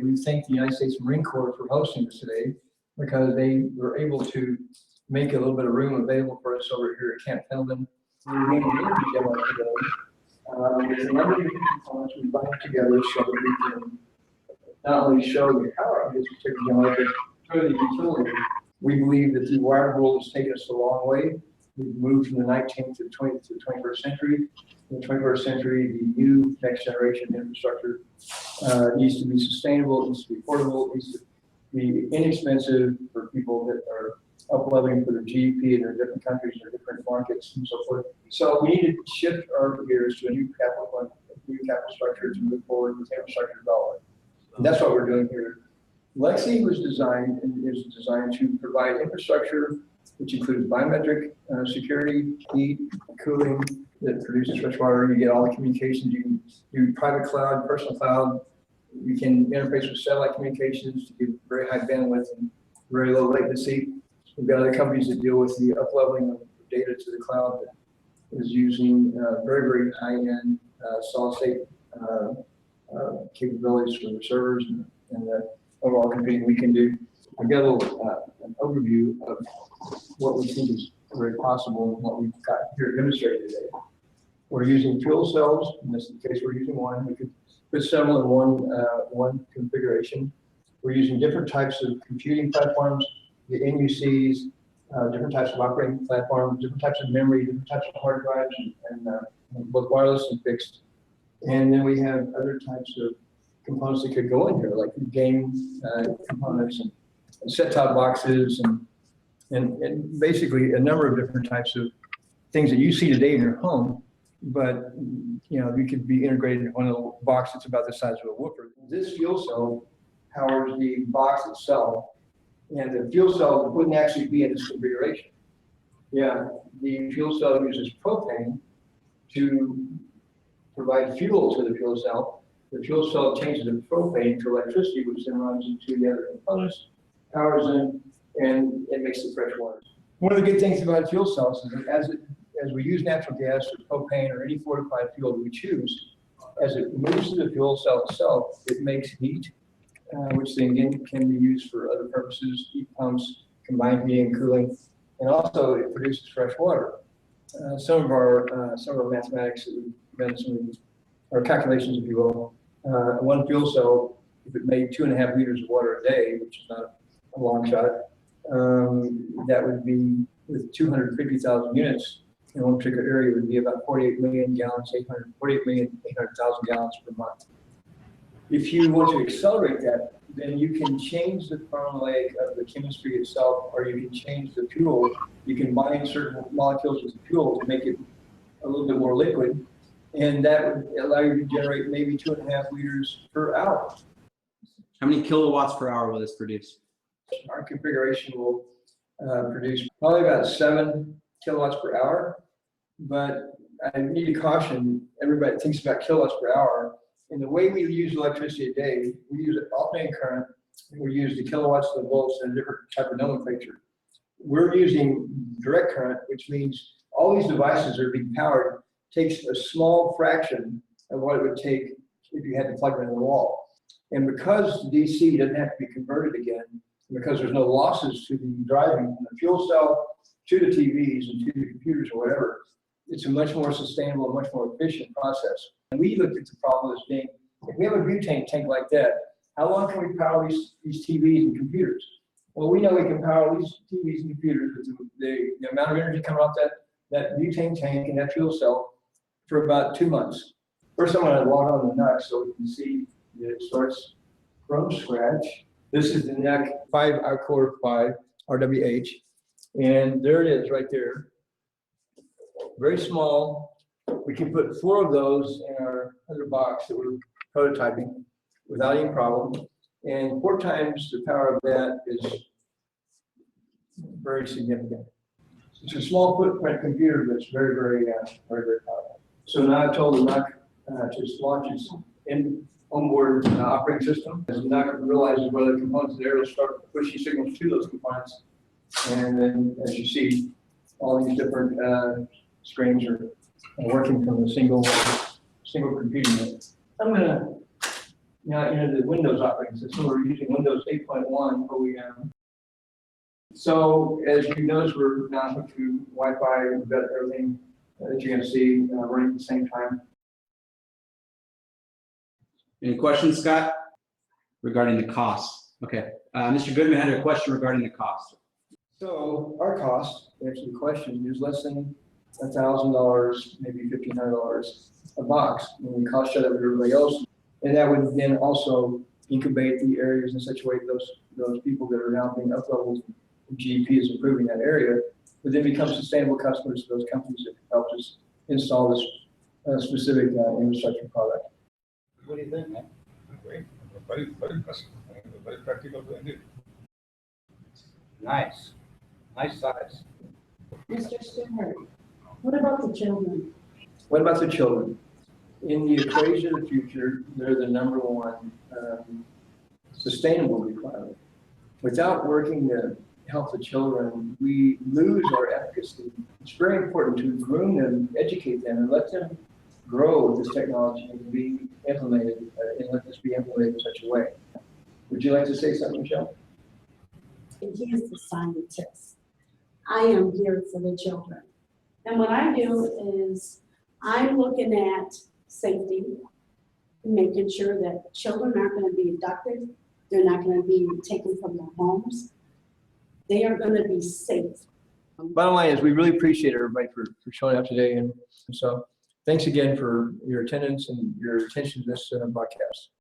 We thank the United States Marine Corps for hosting us today because they were able to make a little bit of room available for us over here at Camp Pendleton. We're doing an energy demo today. There's a number of different components we bind together so that we can not only show the power of this particular demo, but show the utility. We believe that the wired world has taken us a long way. We've moved from the 19th to the 20th to the 21st century. In the 21st century, the new next generation infrastructure needs to be sustainable, it needs to be affordable, it needs to be inexpensive for people that are up-leveling for their GDP in their different countries, their different markets, and so forth. So we need to shift our gears to a new capital structure to move forward with infrastructure development. And that's what we're doing here. LEXI was designed and is designed to provide infrastructure, which includes biometric security, heat, cooling, that produces fresh water. You get all the communications. You can do private cloud, personal cloud. You can interface with satellite communications to give very high bandwidth and very low latency. We've got other companies that deal with the up-leveling of data to the cloud that is using very, very high-end solid-state capabilities for the servers and the overall computing we can do. I've got a little an overview of what we think is very possible and what we've got here demonstrated today. We're using fuel cells. In this case, we're using one. We could put several in one configuration. We're using different types of computing platforms, the N.U.Cs, different types of operating platforms, different types of memory, different types of hard drives, and both wireless and fixed. And then we have other types of components that could go in here, like game components and set-top boxes and basically a number of different types of things that you see today in your home, but you know, you could be integrated in one little box that's about the size of a whooper. This fuel cell powers the box itself, and the fuel cell wouldn't actually be in this configuration. Yeah, the fuel cell uses propane to provide fuel to the fuel cell. The fuel cell changes the propane to electricity, which then runs into the other components, powers them, and it makes the fresh water. One of the good things about fuel cells is that as we use natural gas or propane or any fortified fuel that we choose, as it moves through the fuel cell itself, it makes heat, which then again can be used for other purposes, heat pumps, combined heating and cooling, and also it produces fresh water. Some of our mathematics that we've done, some of our calculations, if you will, one fuel cell, if it made 2.5 liters of water a day, which is not a long shot, that would be with 250,000 units in one particular area would be about 48 million gallons, 800,000 gallons per month. If you want to accelerate that, then you can change the formulaic of the chemistry itself, or you can change the fuel. You can bind certain molecules with the fuel to make it a little bit more liquid, and that would allow you to generate maybe 2.5 liters per hour. How many kilowatts per hour will this produce? Our configuration will produce probably about 7 kilowatts per hour, but I need to caution everybody that thinks about kilowatts per hour. In the way we use electricity today, we use alternating current, and we use the kilowatts and the volts and a different type of nomenclature. We're using direct current, which means all these devices that are being powered takes a small fraction of what it would take if you had to plug it in the wall. And because DC doesn't have to be converted again, because there's no losses to the driving from the fuel cell to the TVs and to the computers or whatever, it's a much more sustainable, much more efficient process. And we looked at the problem as being, if we have a butane tank like that, how long can we power these TVs and computers? Well, we know we can power these TVs and computers with the amount of energy coming off that butane tank and that fuel cell for about 2 months. First, I'm going to log on the NUC so we can see that it starts from scratch. This is the NEC 5 5 RWH, and there it is right there. Very small. We can put 4 of those in our other box that we're prototyping without any problem. And 4 times the power of that is very significant. It's a small footprint computer, but it's very, very, very, very powerful. So now I've told the NUC to launch its onboard operating system. As the NUC realizes whether the components there, it'll start pushing signals to those components. And then, as you see, all these different screens are working from a single computing unit. I'm going to Now, the Windows operating system, we're using Windows 8.1 OEM. So as you notice, we're now hooked to Wi-Fi. We've got everything that you're going to see running at the same time. Any questions, Scott, regarding the cost? Okay, Mr. Goodman had a question regarding the cost. So our cost, to answer the question, is less than $1,000, maybe $1,500 a box when we cost share that with everybody else. And that would then also incubate the areas in such a way that those people that are now being up-leveled, GEP is improving that area, would then become sustainable customers to those companies that helped us install this specific infrastructure product. What do you think, man? Great. Very, very very practical to end it. Nice. Nice size. Mr. Stewart, what about the children? What about the children? In the equation of the future, they're the number one sustainable requirement. Without working to help the children, we lose our efficacy. It's very important to groom them, educate them, and let them grow with this technology and be implemented, and let this be implemented in such a way. Would you like to say something, Michelle? He is the scientist. I am here for the children. And what I do is I'm looking at safety, making sure that children aren't going to be abducted. They're not going to be taken from their homes. They are going to be safe. Bottom line is we really appreciate everybody for showing up today. And so thanks again for your attendance and your attention to this broadcast.